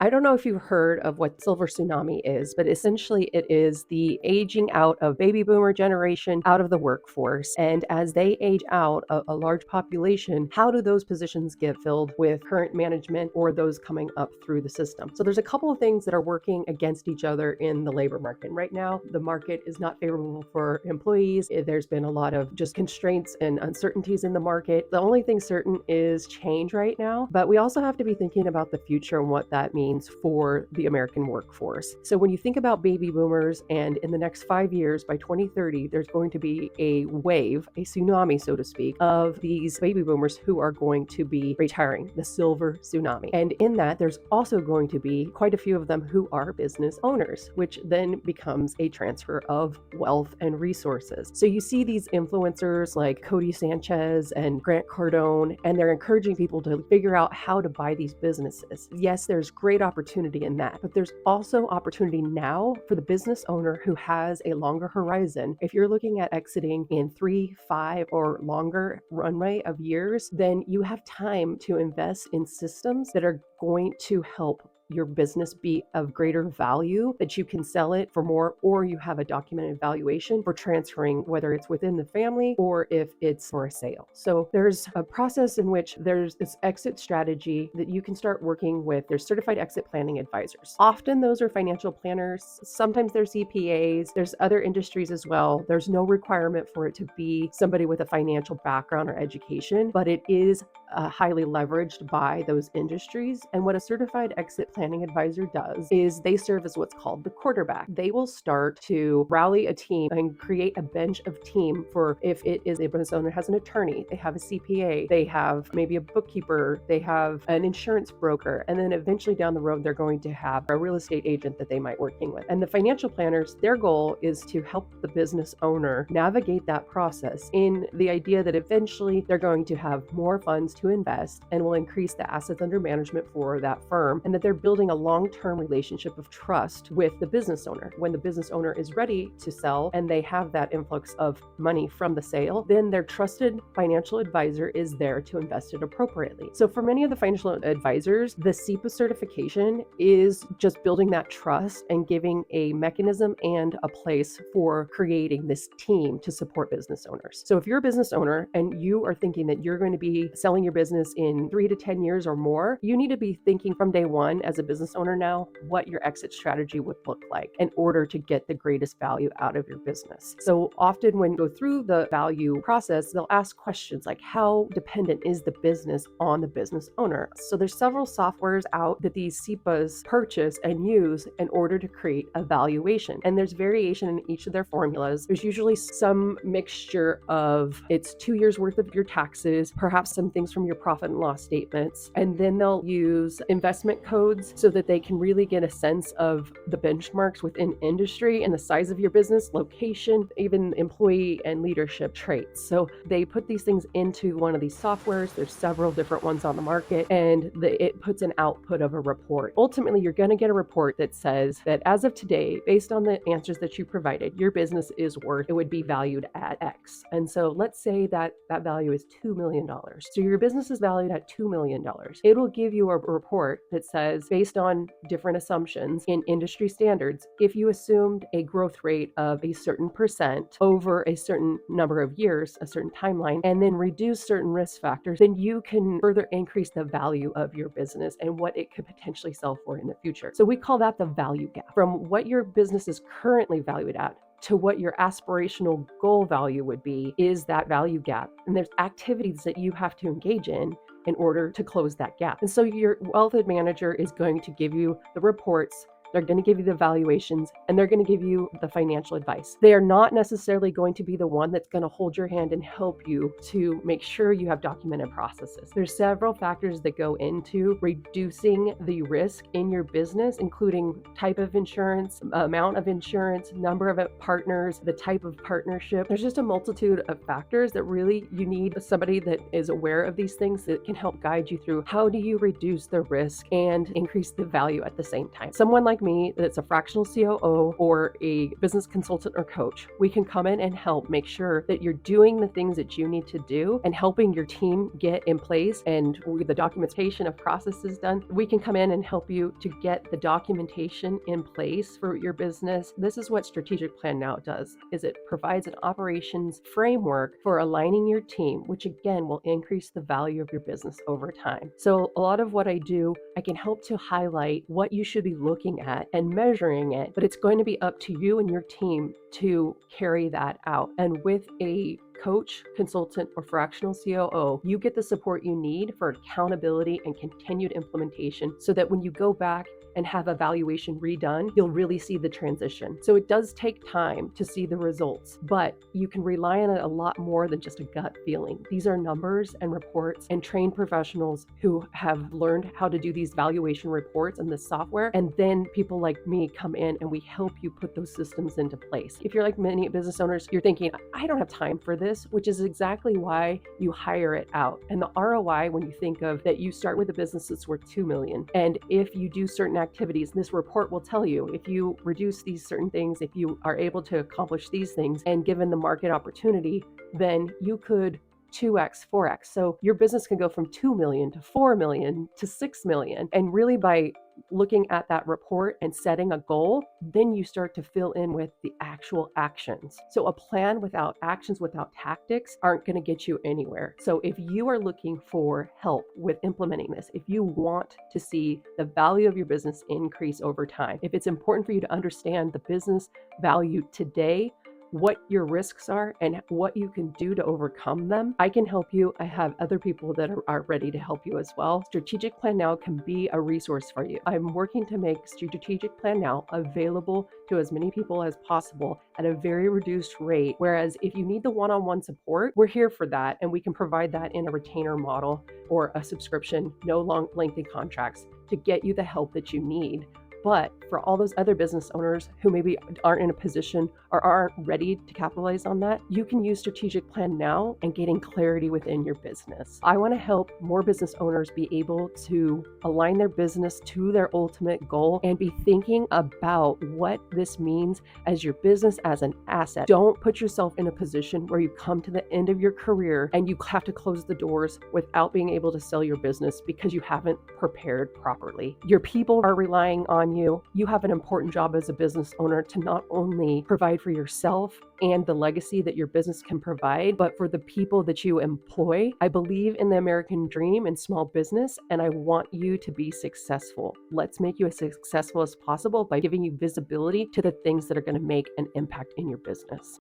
I don't know if you've heard of what Silver Tsunami is, but essentially it is the aging out of baby boomer generation out of the workforce. And as they age out a large population, how do those positions get filled with current management or those coming up through the system? So there's a couple of things that are working against each other in the labor market. Right now, the market is not favorable for employees. There's been a lot of just constraints and uncertainties in the market. The only thing certain is change right now, but we also have to be thinking about the future and what that means for the American workforce. So when you think about baby boomers, and in the next 5 years, by 2030, there's going to be a wave, a tsunami, so to speak, of these baby boomers who are going to be retiring, the Silver Tsunami. And in that, there's also going to be quite a few of them who are business owners, which then becomes a transfer of wealth and resources. So you see these influencers like Cody Sanchez and Grant Cardone, and they're encouraging people to figure out how to buy these businesses. Yes, there's great opportunity in that, but there's also opportunity now for the business owner who has a longer horizon. If you're looking at exiting in 3, 5, or longer runway of years, then you have time to invest in systems that are going to help your business be of greater value, that you can sell it for more, or you have a documented valuation for transferring, whether it's within the family or if it's for a sale. So there's a process in which there's this exit strategy that you can start working with. There's certified exit planning advisors. Often those are financial planners. Sometimes they're CPAs. There's other industries as well. There's no requirement for it to be somebody with a financial background or education, but it is highly leveraged by those industries. And what a certified exit planning advisor does is they serve as what's called the quarterback. They will start to rally a team and create a bench of team for if it is a business owner has an attorney, they have a CPA, they have maybe a bookkeeper, they have an insurance broker, and then eventually down the road, they're going to have a real estate agent that they might working with. And the financial planners, their goal is to help the business owner navigate that process in the idea that eventually they're going to have more funds to invest and will increase the assets under management for that firm, and that they're building a long-term relationship of trust with the business owner. When the business owner is ready to sell and they have that influx of money from the sale, then their trusted financial advisor is there to invest it appropriately. So for many of the financial advisors, the CEPA certification is just building that trust and giving a mechanism and a place for creating this team to support business owners. So if you're a business owner and you are thinking that you're going to be selling your business in 3 to 10 years or more, you need to be thinking from day one as a business owner now what your exit strategy would look like in order to get the greatest value out of your business. So often when you go through the value process, they'll ask questions like, how dependent is the business on the business owner? So there's several softwares out that these CEPAs purchase and use in order to create a valuation. And there's variation in each of their formulas. There's usually some mixture of it's 2 years worth of your taxes, perhaps some things from your profit and loss statements, and then they'll use investment codes so that they can really get a sense of the benchmarks within industry and the size of your business, location, even employee and leadership traits. So they put these things into one of these softwares. There's several different ones on the market, and it puts an output of a report. Ultimately, you're going to get a report that says that as of today, based on the answers that you provided, your business is worth, it would be valued at X. And so let's say that that value is $2 million. So your business is valued at $2 million. It'll give you a report that says, based on different assumptions in industry standards, if you assumed a growth rate of a certain percent over a certain number of years, a certain timeline, and then reduce certain risk factors, then you can further increase the value of your business and what it could potentially sell for in the future. So we call that the value gap. From what your business is currently valued at to what your aspirational goal value would be is that value gap. And there's activities that you have to engage in order to close that gap. And so your wealth manager is going to give you the reports, they're going to give you the valuations, and they're going to give you the financial advice. They are not necessarily going to be the one that's going to hold your hand and help you to make sure you have documented processes. There's several factors that go into reducing the risk in your business, including type of insurance, amount of insurance, number of partners, the type of partnership. There's just a multitude of factors that really you need somebody that is aware of these things that can help guide you through how do you reduce the risk and increase the value at the same time. Someone like like me that's a fractional COO or a business consultant or coach, we can come in and help make sure that you're doing the things that you need to do and helping your team get in place and the documentation of processes done. We can come in and help you to get the documentation in place for your business. This is what Strategic Plan Now does, is it provides an operations framework for aligning your team, which again will increase the value of your business over time. So a lot of what I do, I can help to highlight what you should be looking at and measuring it, but it's going to be up to you and your team to carry that out. And with a coach, consultant, or fractional COO, you get the support you need for accountability and continued implementation so that when you go back and have evaluation redone, you'll really see the transition. So it does take time to see the results, but you can rely on it a lot more than just a gut feeling. These are numbers and reports and trained professionals who have learned how to do these valuation reports and this software. And then people like me come in and we help you put those systems into place. If you're like many business owners, you're thinking, I don't have time for this, which is exactly why you hire it out. And the ROI, when you think of that, you start with a business that's worth $2 million. And if you do certain activities, this report will tell you if you reduce these certain things, if you are able to accomplish these things and given the market opportunity, then you could 2x, 4x. So your business can go from 2 million to 4 million to 6 million. And really by looking at that report and setting a goal, then you start to fill in with the actual actions. So a plan without actions, without tactics aren't going to get you anywhere. So if you are looking for help with implementing this, if you want to see the value of your business increase over time, if it's important for you to understand the business value today, what your risks are and what you can do to overcome them, I can help you. I have other people that are ready to help you as well. Strategic Plan Now can be a resource for you. I'm working to make Strategic Plan Now available to as many people as possible at a very reduced rate. Whereas if you need the one-on-one support, we're here for that. And we can provide that in a retainer model or a subscription, no long lengthy contracts to get you the help that you need. But for all those other business owners who maybe aren't in a position or aren't ready to capitalize on that, you can use Strategic Plan Now and getting clarity within your business. I want to help more business owners be able to align their business to their ultimate goal and be thinking about what this means as your business as an asset. Don't put yourself in a position where you come to the end of your career and you have to close the doors without being able to sell your business because you haven't prepared properly. Your people are relying on you. You have an important job as a business owner to not only provide for yourself and the legacy that your business can provide, but for the people that you employ. I believe in the American dream and small business, and I want you to be successful. Let's make you as successful as possible by giving you visibility to the things that are going to make an impact in your business.